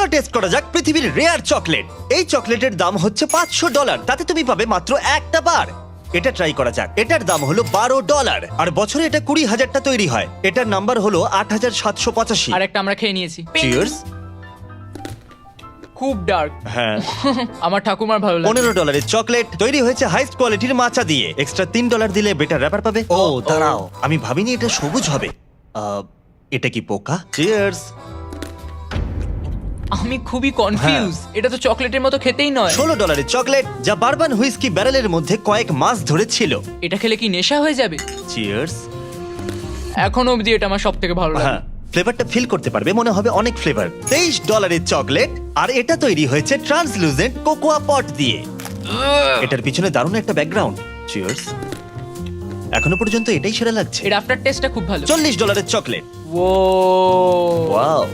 চলো টেস্ট করা যাক পৃথিবীর রেয়ার চকলেট। এই চকলেটের দাম হচ্ছে $500, তাতে তুমি পাবে মাত্র একটা বার। এটা ট্রাই করা যাক। এটার দাম হলো $12, আর বছরে এটা 20,000টা তৈরি হয়। এটার নাম্বার হলো 8,785। আর একটা আমরা খেয়ে নিয়েছি। চিয়ার্স। খুব ডার্ক। হ্যাঁ। আমার ঠাকুমার ভালো লাগে। $15 চকলেট তৈরি হয়েছে হাইস্ট কোয়ালিটির মাচা দিয়ে। এক্সট্রা $3 দিলে বেটার র্যাপার পাবে। ও দাঁড়াও, আমি ভাবিনি এটা সবুজ হবে। এটা কি পোকা? চিয়ার্স। আমি খুবই কনফিউজ। এটা তো চকলেটের মতো খেতেই নয়। $16 চকলেট, যা বারবান হুইস্কি ব্যারেলের মধ্যে কয়েক মাস ধরে ছিল। এটা খেলে কি নেশা হয়ে যাবে? চিয়ার্স। এখনো অবধি এটা আমার সব থেকে ভালো লাগে। হ্যাঁ, ফ্লেভারটা ফিল করতে পারবে, মনে হবে অনেক ফ্লেভার। $23 চকলেট, আর এটা তৈরি হয়েছে ট্রান্সলুসেন্ট কোকোয়া পট দিয়ে। এটার পিছনে দারুণ একটা ব্যাকগ্রাউন্ড। চিয়ার্স। এখনো পর্যন্ত এটাই সেরা লাগছে। এর আফটার টেস্টটা খুব ভালো। $40 চকলেট। ও ওয়াও।